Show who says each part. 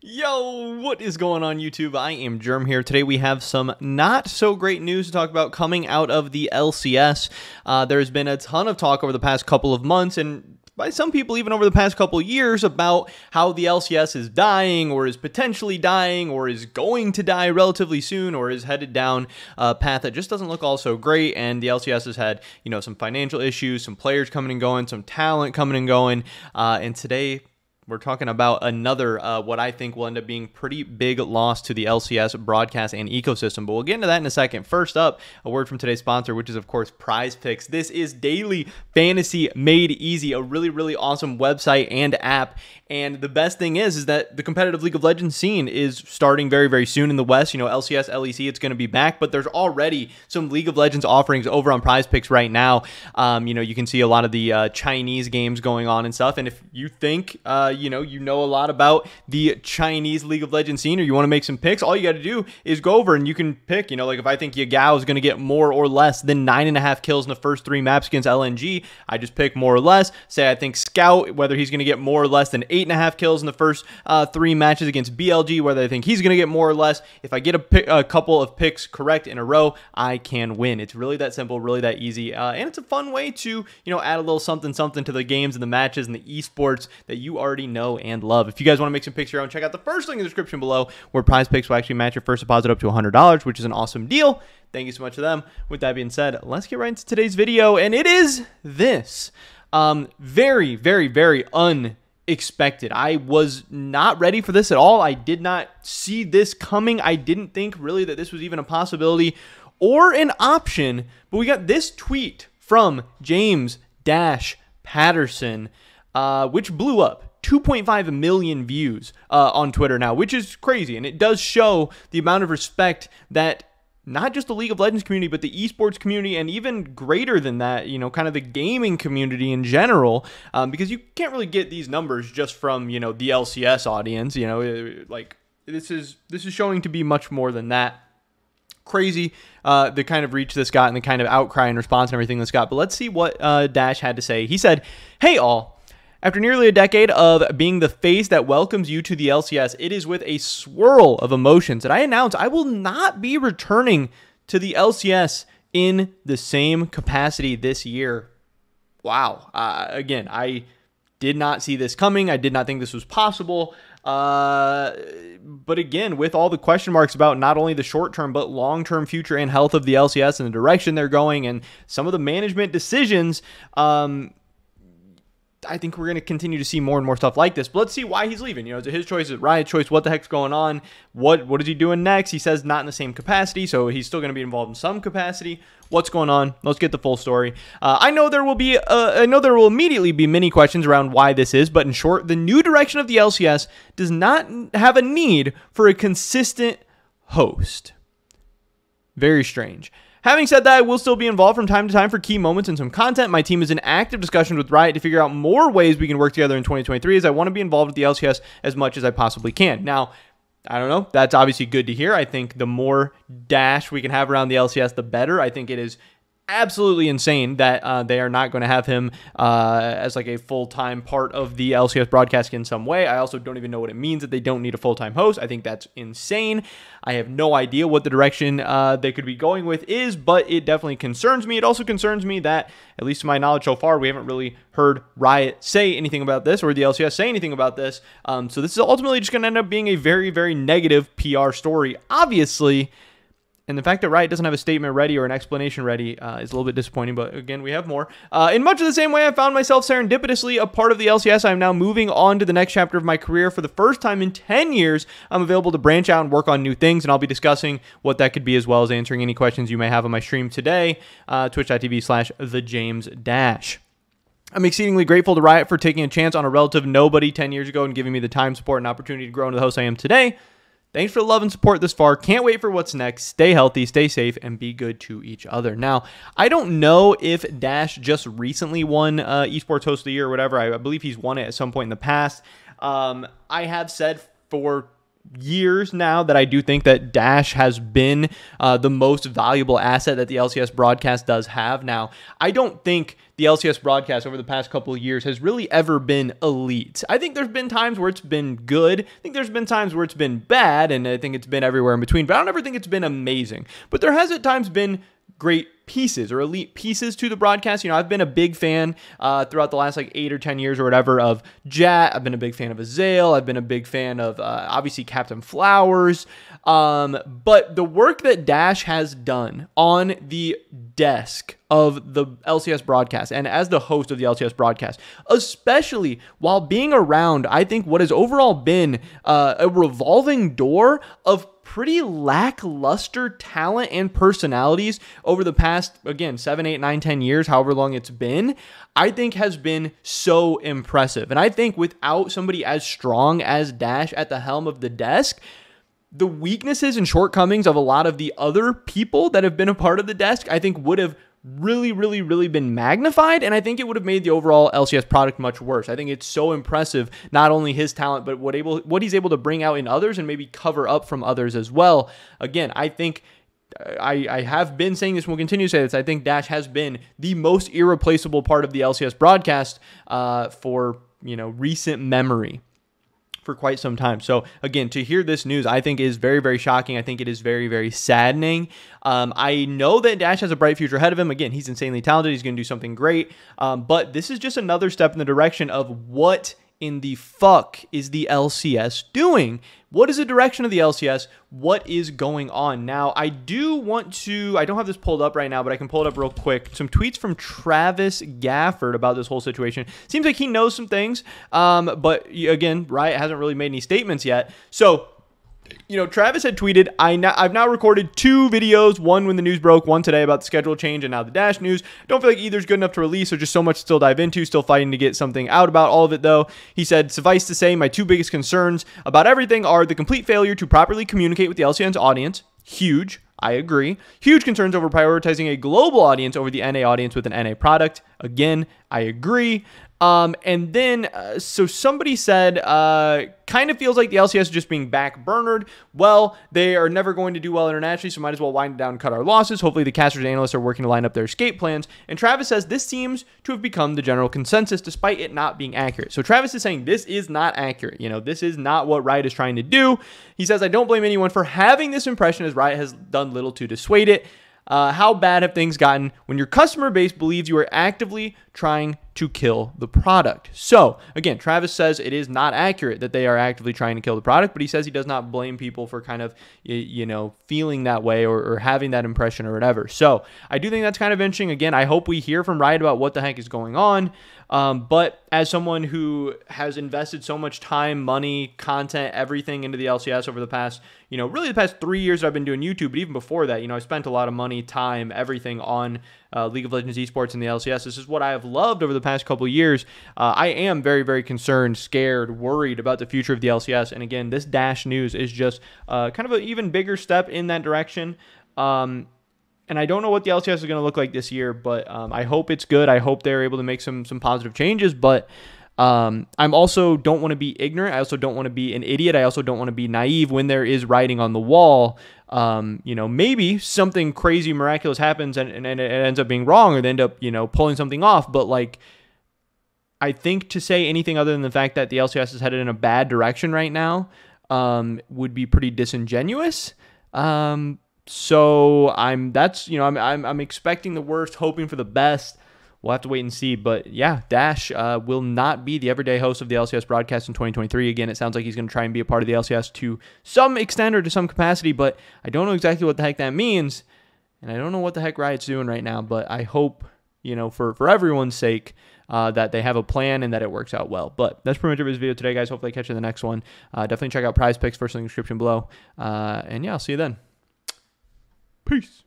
Speaker 1: Yo, what is going on YouTube? I am Germ here. Today we have some not so great news to talk about coming out of the LCS. There's been a ton of talk over the past couple of months and by some people even over the past couple of years about how the LCS is dying or is potentially dying or is going to die relatively soon or is headed down a path that just doesn't look all so great. And the LCS has had, some financial issues, some players coming and going, some talent coming and going. And today we're talking about another, what I think will end up being pretty big loss to the LCS broadcast and ecosystem. But we'll get into that in a second. First up, a word from today's sponsor, which is, of course, Prize Picks. This is daily fantasy made easy, a really, really awesome website and app. And the best thing is that the competitive League of Legends scene is starting very, very soon in the West. LCS, LEC, it's going to be back, but there's already some League of Legends offerings over on Prize Picks right now. You can see a lot of the Chinese games going on and stuff. And if you think, you know a lot about the Chinese League of Legends scene or you want to make some picks, all you got to do is go over and you can pick, like if I think Yagao is going to get more or less than 9.5 kills in the first 3 maps against LNG, I just pick more or less. Say I think Scout, whether he's going to get more or less than 8.5 kills in the first 3 matches against BLG, whether I think he's going to get more or less. If I get a couple of picks correct in a row, I can win. It's really that simple, really that easy. And it's a fun way to, add a little something to the games and the matches and the esports that you already know and love. If you guys want to make some picks of your own, check out the first link in the description below where Prize Picks will actually match your first deposit up to $100, which is an awesome deal. Thank you so much to them. With that being said, let's get right into today's video. And it is this. Very, very, very unexpected. I was not ready for this at all. I did not see this coming. I didn't think really that this was even a possibility or an option. But we got this tweet from James Patterson, which blew up. 2.5 million views on Twitter now, which is crazy. And it does show the amount of respect that not just the League of Legends community, but the esports community, and even greater than that, kind of the gaming community in general, because you can't really get these numbers just from, the LCS audience, like this is showing to be much more than that. Crazy, the kind of reach this got and the kind of outcry and response and everything this got. But let's see what Dash had to say. He said, "Hey all. After nearly a decade of being the face that welcomes you to the LCS, it is with a swirl of emotions that I announce I will not be returning to the LCS in the same capacity this year." Wow. Again, I did not see this coming. I did not think this was possible. But again, with all the question marks about not only the short-term but long-term future and health of the LCS and the direction they're going and some of the management decisions, I think we're going to continue to see more and more stuff like this. But let's see why he's leaving. Is it his choice? Is it Riot's choice? What the heck's going on? What is he doing next? He says not in the same capacity, so he's still going to be involved in some capacity. What's going on? Let's get the full story. I know there will immediately be many questions around why this is, but in short, the new direction of the LCS does not have a need for a consistent host. Very strange. Having said that, I will still be involved from time to time for key moments and some content. My team is in active discussions with Riot to figure out more ways we can work together in 2023 as I want to be involved with the LCS as much as I possibly can. Now, I don't know. That's obviously good to hear. I think the more Dash we can have around the LCS, the better. I think it is absolutely insane that they are not going to have him as like a full-time part of the LCS broadcast in some way. I also don't even know what it means that they don't need a full-time host. I think that's insane. I have no idea what the direction they could be going with is, but it definitely concerns me. It also concerns me that, at least to my knowledge so far, we haven't really heard Riot say anything about this or the LCS say anything about this. So this is ultimately just going to end up being a very, very negative PR story, obviously. And the fact that Riot doesn't have a statement ready or an explanation ready is a little bit disappointing, but again, we have more. In much of the same way I found myself serendipitously a part of the LCS, I am now moving on to the next chapter of my career. For the first time in 10 years, I'm available to branch out and work on new things, and I'll be discussing what that could be as well as answering any questions you may have on my stream today, twitch.tv/thejamesdash. I'm exceedingly grateful to Riot for taking a chance on a relative nobody 10 years ago and giving me the time, support, and opportunity to grow into the host I am today. Thanks for the love and support this far. Can't wait for what's next. Stay healthy, stay safe, and be good to each other. Now, I don't know if Dash just recently won Esports Host of the Year or whatever. I believe he's won it at some point in the past. I have said for years now that I do think that Dash has been the most valuable asset that the LCS broadcast does have. Now, I don't think the LCS broadcast over the past couple of years has really ever been elite. I think there's been times where it's been good. I think there's been times where it's been bad, and I think it's been everywhere in between, but I don't ever think it's been amazing. But there has at times been great pieces or elite pieces to the broadcast. I've been a big fan throughout the last 8 or 10 years or whatever of Jat. I've been a big fan of Azale. I've been a big fan of obviously Captain Flowers. But the work that Dash has done on the desk of the LCS broadcast and as the host of the LCS broadcast, especially while being around, I think what has overall been a revolving door of pretty lackluster talent and personalities over the past, again, 7, 8, 9, 10 years, however long it's been, I think has been so impressive. And I think without somebody as strong as Dash at the helm of the desk, the weaknesses and shortcomings of a lot of the other people that have been a part of the desk, I think would have really been magnified, and I think it would have made the overall LCS product much worse. I think it's so impressive, not only his talent, but what he's able to bring out in others and maybe cover up from others as well. Again, I think I have been saying this and will continue to say this. I think Dash has been the most irreplaceable part of the LCS broadcast for recent memory, for quite some time. So again, to hear this news, I think is very shocking. I think it is very saddening. I know that Dash has a bright future ahead of him. Again, he's insanely talented. He's going to do something great. But this is just another step in the direction of what in the fuck is the LCS doing? What is the direction of the LCS? What is going on? Now, I don't have this pulled up right now, but I can pull it up real quick. Some tweets from Travis Gafford about this whole situation. Seems like he knows some things, but again, Riot hasn't really made any statements yet. So, Travis had tweeted, I've now recorded 2 videos, one when the news broke, one today about the schedule change, and now the Dash news. Don't feel like either's good enough to release. There's just so much to still dive into, still fighting to get something out about all of it, though. He said, suffice to say, my 2 biggest concerns about everything are the complete failure to properly communicate with the LCN's audience. Huge. I agree. Huge concerns over prioritizing a global audience over the NA audience with an NA product. Again, I agree. And then, so somebody said, kind of feels like the LCS is just being backburnered. Well, they are never going to do well internationally, so might as well wind it down and cut our losses. Hopefully the casters and analysts are working to line up their escape plans. And Travis says this seems to have become the general consensus despite it not being accurate. So Travis is saying this is not accurate. This is not what Riot is trying to do. He says, I don't blame anyone for having this impression as Riot has done little to dissuade it. How bad have things gotten when your customer base believes you are actively trying to kill the product? So, again, Travis says it is not accurate that they are actively trying to kill the product, but he says he does not blame people for kind of, feeling that way or having that impression or whatever. So, I do think that's kind of interesting. Again, I hope we hear from Riot about what the heck is going on. But as someone who has invested so much time, money, content, everything into the LCS over the past, really the past 3 years that I've been doing YouTube, but even before that, I spent a lot of money, time, everything on League of Legends esports and the LCS. This is what I have loved over the past couple of years. I am very concerned, scared, worried about the future of the LCS. And again, this Dash news is just kind of an even bigger step in that direction. And I don't know what the LCS is going to look like this year, but I hope it's good. I hope they're able to make some positive changes, but I'm also don't want to be ignorant. I also don't want to be an idiot. I also don't want to be naive when there is writing on the wall. Maybe something crazy, miraculous happens and it ends up being wrong, or they end up, pulling something off. But I think to say anything other than the fact that the LCS is headed in a bad direction right now would be pretty disingenuous. So I'm expecting the worst, hoping for the best. We'll have to wait and see. But yeah, Dash will not be the everyday host of the LCS broadcast in 2023. Again, it sounds like he's going to try and be a part of the LCS to some extent or to some capacity, but I don't know exactly what the heck that means. And I don't know what the heck Riot's doing right now, but I hope, for everyone's sake, that they have a plan and that it works out well. But that's pretty much it for this video today, guys. Hopefully I catch you in the next one. Definitely check out Prize Picks, first link in the description below. And yeah, I'll see you then. Peace.